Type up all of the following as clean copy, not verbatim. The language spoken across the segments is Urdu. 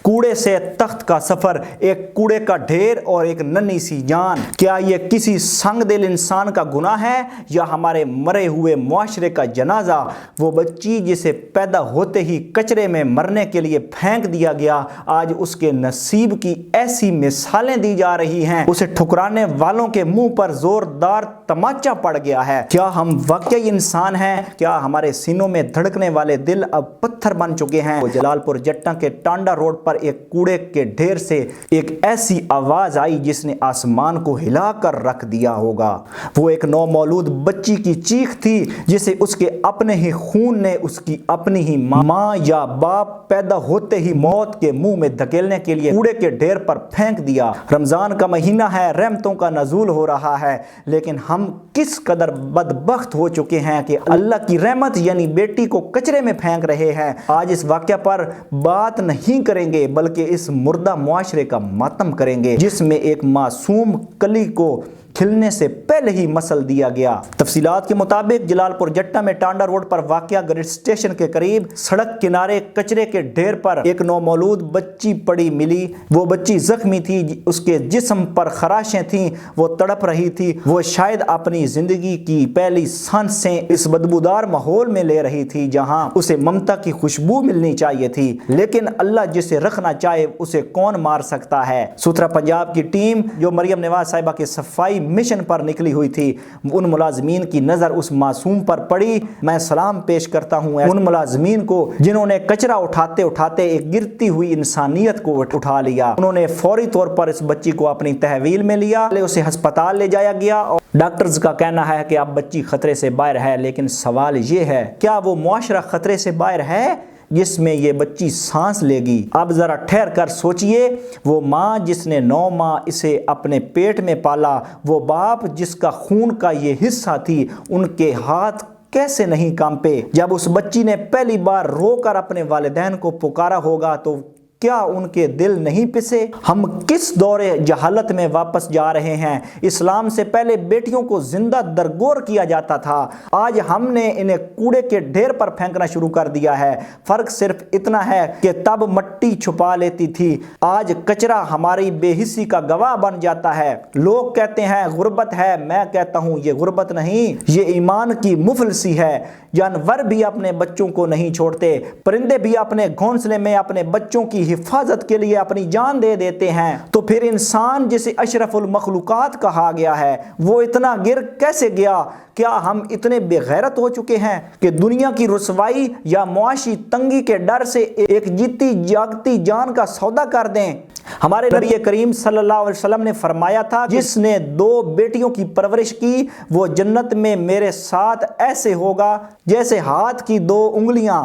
کوڑے سے تخت کا سفر، ایک کوڑے کا ڈھیر اور ایک ننھی سی جان۔ کیا یہ کسی سنگ دل انسان کا گناہ ہے یا ہمارے مرے ہوئے معاشرے کا جنازہ؟ وہ بچی جسے پیدا ہوتے ہی کچرے میں مرنے کے لیے پھینک دیا گیا، آج اس کے نصیب کی ایسی مثالیں دی جا رہی ہیں، اسے ٹھکرانے والوں کے منہ پر زوردار تماچا پڑ گیا ہے۔ کیا ہم واقعی انسان ہیں؟ کیا ہمارے سینوں میں دھڑکنے والے دل اب پتھر بن چکے ہیں؟ جلال پور جٹا کے ٹانڈا روڈ پر ایک کوڑے کے ڈھیر سے ایک ایسی آواز آئی جس نے آسمان کو ہلا کر رکھ دیا ہوگا۔ وہ ایک نومولود بچی کی چیخ تھی جسے اس کے اپنے ہی خون نے اس کی اپنی ہی ماں یا باپ پیدا ہوتے ہی موت کے منہ میں دھکیلنے کے لیے کوڑے کے ڈھیر پر پھینک دیا۔ رمضان کا مہینہ ہے، رحمتوں کا نزول ہو رہا ہے، لیکن ہم کس قدر بدبخت ہو چکے ہیں کہ اللہ کی رحمت یعنی بیٹی کو کچرے میں پھینک رہے ہیں۔ آج اس واقعہ پر بات نہیں کریں گے بلکہ اس مردہ معاشرے کا ماتم کریں گے جس میں ایک معصوم کلی کو کھلنے سے پہلے ہی مسل دیا گیا۔ تفصیلات کے مطابق جلال پور جٹا میں ٹانڈا روڈ پر واقع گریڈ اسٹیشن کے قریب سڑک کنارے کچرے کے ڈھیر پر ایک نومولود بچی پڑی ملی۔ وہ بچی زخمی تھی، اس کے جسم پر خراشیں تھیں، وہ تڑپ رہی تھی، وہ شاید اپنی زندگی کی پہلی سانسیں اس بدبودار ماحول میں لے رہی تھی جہاں اسے ممتا کی خوشبو ملنی چاہیے تھی، لیکن اللہ جسے رکھنا چاہے اسے کون مار سکتا ہے۔ ستھرا پنجاب کی ٹیم جو مریم نواز صاحبہ کے صفائی مشن پر نکلی ہوئی تھی، ان ملازمین کی نظر اس معصوم پر پڑی۔ میں سلام پیش کرتا ہوں ان ملازمین کو جنہوں نے کچرا اٹھاتے اٹھاتے ایک گرتی ہوئی انسانیت کو اٹھا لیا۔ انہوں نے فوری طور پر اس بچی کو اپنی تحویل میں لیا، اسے ہسپتال لے جایا گیا اور ڈاکٹرز کا کہنا ہے کہ اب بچی خطرے سے باہر ہے، لیکن سوال یہ ہے کیا وہ معاشرہ خطرے سے باہر ہے جس میں یہ بچی سانس لے گی؟ اب ذرا ٹھہر کر سوچئے، وہ ماں جس نے 9 ماہ اسے اپنے پیٹ میں پالا، وہ باپ جس کا خون کا یہ حصہ تھی، ان کے ہاتھ کیسے نہیں کانپے؟ جب اس بچی نے پہلی بار رو کر اپنے والدین کو پکارا ہوگا تو کیا ان کے دل نہیں پسے؟ ہم کس دور جہالت میں واپس جا رہے ہیں؟ اسلام سے پہلے بیٹیوں کو زندہ درگور کیا جاتا تھا، آج ہم نے انہیں کوڑے کے ڈھیر پر پھینکنا شروع کر دیا ہے۔ فرق صرف اتنا ہے کہ تب مٹی چھپا لیتی تھی، آج کچرا ہماری بے حسی کا گواہ بن جاتا ہے۔ لوگ کہتے ہیں غربت ہے، میں کہتا ہوں یہ غربت نہیں، یہ ایمان کی مفلسی ہے۔ جانور بھی اپنے بچوں کو نہیں چھوڑتے، پرندے بھی اپنے گھونسلے میں اپنے بچوں کی حفاظت کے لیے اپنی جان دے دیتے ہیں، تو پھر انسان جسے اشرف المخلوقات کہا گیا ہے وہ اتنا گر کیسے گیا؟ کیا ہم اتنے بے غیرت ہو چکے ہیں کہ دنیا کی رسوائی یا معاشی تنگی کے ڈر سے ایک جیتی جاگتی جان کا سودا کر دیں؟ ہمارے نبی کریم صلی اللہ علیہ وسلم نے فرمایا تھا، جس نے 2 بیٹیوں کی پرورش کی وہ جنت میں میرے ساتھ ایسے ہوگا جیسے ہاتھ کی 2 انگلیاں۔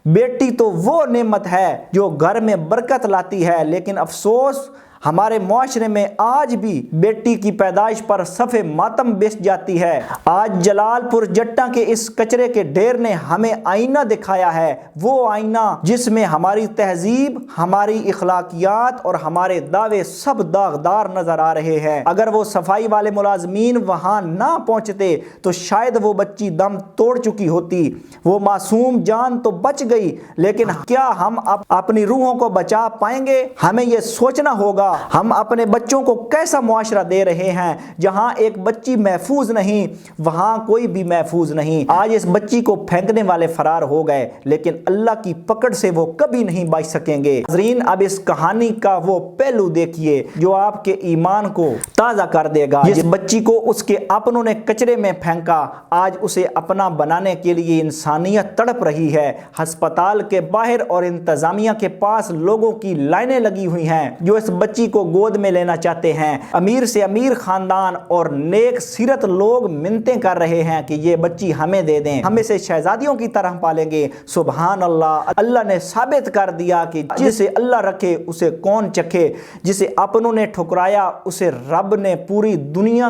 بیٹی تو وہ نعمت ہے جو گھر میں برکت لاتی ہے، لیکن افسوس ہمارے معاشرے میں آج بھی بیٹی کی پیدائش پر صف ماتم بیچ جاتی ہے۔ آج جلال پور جٹا کے اس کچرے کے ڈھیر نے ہمیں آئینہ دکھایا ہے، وہ آئینہ جس میں ہماری تہذیب، ہماری اخلاقیات اور ہمارے دعوے سب داغدار نظر آ رہے ہیں۔ اگر وہ صفائی والے ملازمین وہاں نہ پہنچتے تو شاید وہ بچی دم توڑ چکی ہوتی، وہ معصوم جان تو بچ گئی، لیکن کیا ہم اپنی روحوں کو بچا پائیں گے؟ ہمیں یہ سوچنا ہوگا ہم اپنے بچوں کو کیسا معاشرہ دے رہے ہیں۔ جہاں ایک بچی محفوظ نہیں وہاں کوئی بھی محفوظ نہیں۔ آج اس بچی کو پھینکنے والے فرار ہو گئے، لیکن اللہ کی پکڑ سے وہ کبھی نہیں بچ سکیں گے۔ ناظرین، اب اس کہانی کا وہ پہلو دیکھیے جو آپ کے ایمان کو تازہ کر دے گا۔ جس بچی کو اس کے اپنوں نے کچرے میں پھینکا، آج اسے اپنا بنانے کے لیے انسانیت تڑپ رہی ہے۔ ہسپتال کے باہر اور انتظامیہ کے پاس لوگوں کی لائنیں لگی ہوئی ہیں جو اس بچی کو گود میں لینا چاہتے ہیں۔ امیر سے امیر خاندان اور نیک سیرت لوگ منتیں کر رہے ہیں کہ یہ بچی ہمیں دے دیں، ہم اسے شہزادیوں کی طرح پالیں گے۔ سبحان اللہ، اللہ نے ثابت کر دیا کہ جسے اللہ رکھے اسے کون چکھے، جسے اپنوں نے ٹھکرایا اسے رب نے پوری دنیا